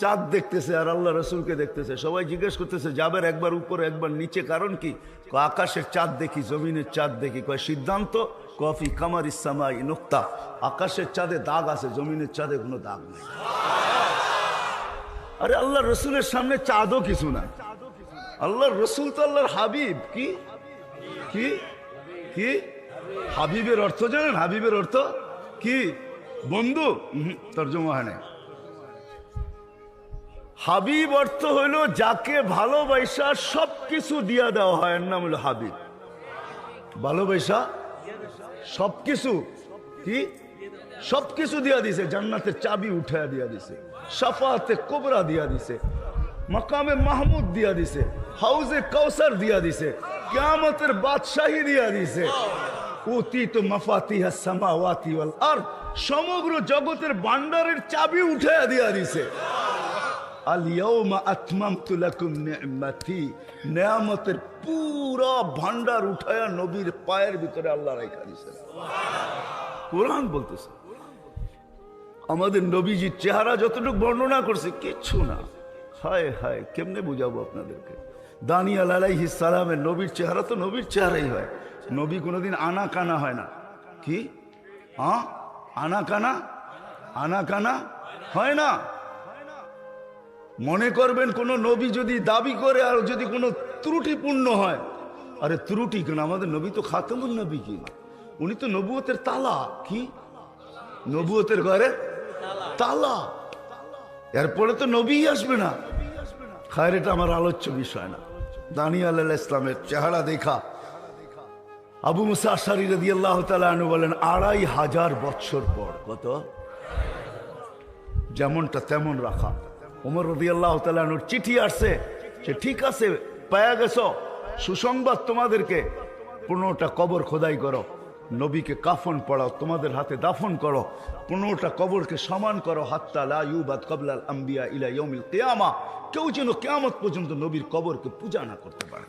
চাঁদ দেখতেছে আর আল্লাহ রসুলকে দেখতেছে। সবাই জিজ্ঞেস করতেছে যাবের একবার উপরে একবার নিচে, কারণ কি? আকাশের চাঁদ দেখি, জমিনের চাঁদ দেখি। কয় সিদ্ধান্ত, কফি কামার ইসামাই নুক্তা, আকাশের চাঁদে দাগ আছে, জমিনের চাঁদে কোনো দাগ নেই। আরে আল্লাহ রসুলের সামনে চাঁদও কিছু না। আল্লাহর রসুল তো আল্লাহর হাবিব। কি কি কি হাবিবের অর্থ জানেন? হাবিবের অর্থ কি? বন্ধু? তর্জমা হয় না। হাবিব অর্থ হইল যাকে ভালোবাসা সবকিছু দিয়া দেওয়া হয়, এর নাম হলো হাবিব। ভালোবাসা সবকিছু, কি সবকিছু দিয়া দিছে। জান্নাতের চাবি উঠায়া দিয়া দিছে, শাফাতে কোবরা দিয়া দিছে, মাকামে মাহমুদ দিয়া দিছে, হাউজে কাউসার দিয়া দিছে, কিয়ামতের বাদশাহী দিয়া দিছে। উতিত মাফাতিহাস সামাওয়াতি ওয়াল আরদ, সমগ্র জগতের ভান্ডারের চাবি উঠায়া দিয়া দিছে। আল ইয়াউমা আতমামতু লাকুম নি'মাতি, নিয়ামতের পুরো ভান্ডার উঠায়া নবীর পায়ের ভিতরে আল্লাহ রাখা দিয়েছেন। কোরআন বলতেছে আমাদের নবীজির চেহারা যতটুকু বর্ণনা করছে কিচ্ছু না। হায় হায়, কেমনে বুঝাবো আপনাদেরকে? দানিয়াল আলাইহিস সালামের নবীর চেহারা তো নবীর চেহারাই হয়। নবী কোনোদিন আনা কানা হয় না। কি আনা কানা? আনা কানা হয় না। মনে করবেন কোন নবী যদি দাবি করে আর যদি কোনো ত্রুটিপূর্ণ হয়, আরে ত্রুটি কেন? আমাদের নবী তো খাতামুন নবী, কি উনি তো নবুয়তের তালা। কি নবুয়তের ঘরে তালা, এরপরে তো নবী আসবে না। খায়ের, এটা আমার আলোচ্য বিষয় না। দানিয়াল আলাইহিস ইসলামের চেহারা দেখা আবু মুসা আশআরী রাদিয়াল্লাহু তাআলা আনহু বলেন ২৫০০ বছর পর, কত যেমনটা তেমন রাখা। ওমর রাদিয়াল্লাহু তাআলা আনহুর চিঠি আসছে, সে ঠিক আছে পায়া গেছো, সুসংবাদ তোমাদেরকে, ১৫টা কবর খোদাই করো, নবীকে কাফন পড়াও, তোমাদের হাতে দাফন করো, 15টা কবরকে সমান করো, হাত্তা লা ইউবাদ ক্বাবলাল আম্বিয়া ইলা ইয়াউমিল কিয়ামা, কেউ যেন কিয়ামত পর্যন্ত নবীর কবরকে পূজা না করতে পারে।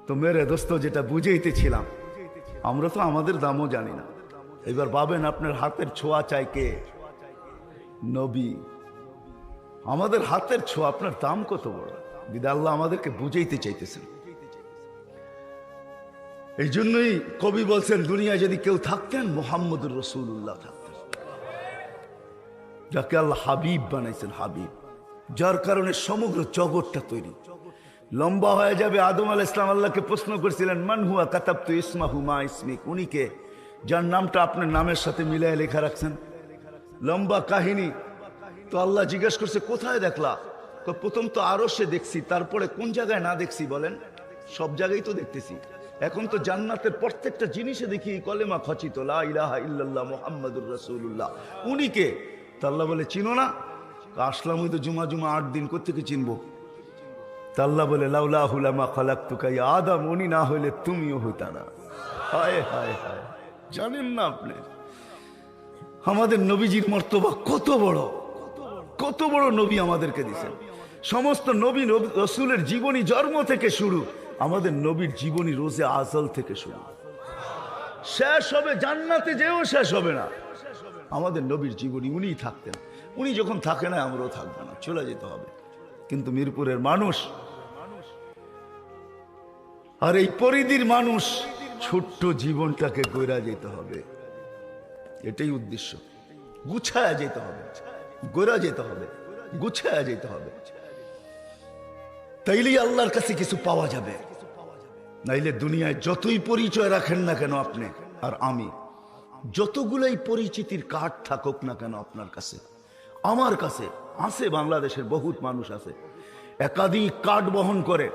তো মেরে দোস্ত, যেটা বুঝাইতেছিলাম, আমরা তো আমাদের দামও জানি না। এবার ভাবেন আপনার হাতের ছোঁয়া চাই কে? নবী। আমাদের হাতের ছোঁয়া, আপনার দাম কত বড়, বিধায় আল্লাহ আমাদেরকে বুঝাইতে চাইতেছেন। এই জন্যই কবি বলছেন দুনিয়ায় যদি কেউ থাকতেন মুহাম্মদুর রাসূলুল্লাহ থাকতেন, যাকে আল্লাহ হাবিব বানাইছেন। হাবিব, যার কারণে সমগ্র জগৎটা তৈরি। লম্বা হয়ে যাবে। আদম আলাইহিস সালাম আল্লাহকে প্রশ্ন করেছিলেন মান হুয়া কাতাবতু ইসমাহু মা ইসমিক, উনি কে যার নামটা আপনার নামের সাথে মিলায় লেখা রাখছেন। লম্বা কাহিনী। তো আল্লাহ জিজ্ঞেস করছে কোথায় দেখলা? প্রথম তো আরশে দেখছি, তারপরে কোন জায়গায় না দেখছি বলেন? সব জায়গায় তো দেখতেছি। এখন তো জান্নাতের প্রত্যেকটা জিনিসে দেখি কলেমা খচিত, লা ইলাহা ইল্লাল্লাহ মুহাম্মাদুর রাসূলুল্লাহ। উনি কে? তা আল্লাহ বলে চিনো না? আসলাম ওই তো জুমা 8 দিন, কোত্থেকে চিনবো? তা আল্লাহ বলে লাউলাহু লামা খালাকতুকা ইয়া আদম, উনি না হইলে তুমিও হইতা না। হায় হায় হায়, জানেন না আপনি আমাদের নবীজির মর্তবা কত বড়? কত বড় নবী আমাদেরকে দিয়েছেন। সমস্ত নবী রাসূলের জীবনী জন্ম থেকে শুরু, আমাদের নবীর জীবনী রোজে আজল থেকে শুরু, শেষ হবে জান্নাতে যেও শেষ হবে না। আমাদের নবীর জীবনী উনিই থাকতেন। উনি যখন থাকে না আমরাও থাকবো না, চলে যেতে হবে। কিন্তু মিরপুরের মানুষ আর এই পরিধির মানুষ ছোট্ট জীবনটাকে গড়া যেতে হবে, এটাই উদ্দেশ্য। গুছায়া যেতে হবে, গড়া যেতে হবে, গুছায়া যেতে হবে। তাইলেই আল্লাহর কাছে কিছু পাওয়া যাবে। নাইলে দুনিয়ায় যতই পরিচয় রাখেন না কেন আপনি আর আমি, যতগুলাই পরিচিতির কার্ড থাকুক না কেন আপনার কাছে, আমার কাছে আছে, বাংলাদেশের বহুত মানুষ আছে একাধিক কার্ড বহন করে।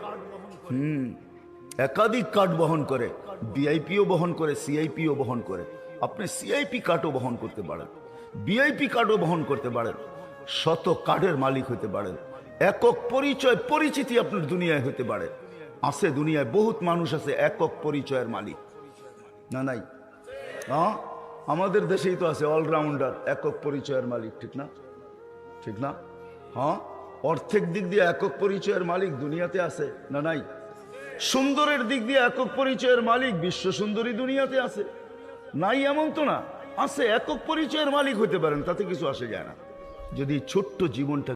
একাধিক কার্ড বহন করে, ভিআইপিও বহন করে, সিআইপিও বহন করে। আপনি সিআইপি কার্ডও বহন করতে পারেন, ভিআইপি কার্ডও বহন করতে পারেন, শত কার্ডের মালিক হতে পারেন, একক পরিচয় পরিচিতি আপনার দুনিয়ায় হতে পারে। আছে দুনিয়ায় বহুত মানুষ আছে একক পরিচয়ের মালিক, না নাই? হ্যাঁ, আমাদের দেশেই তো আছে অলরাউন্ডার একক পরিচয়ের মালিক, ঠিক না? ঠিক না? হ্যাঁ, অর্থের দিক দিয়ে একক পরিচয়ের মালিক দুনিয়াতে আছে, না নাই? সুন্দরের দিক দিয়ে একক পরিচয়ের মালিক বিশ্ব সুন্দরী দুনিয়াতে আছে, নাই এমন তো না, আছে। একক পরিচয়ের মালিক হতে পারেন, তাতে কিছু আসে যায় না। যদি ছোট্ট জীবনটা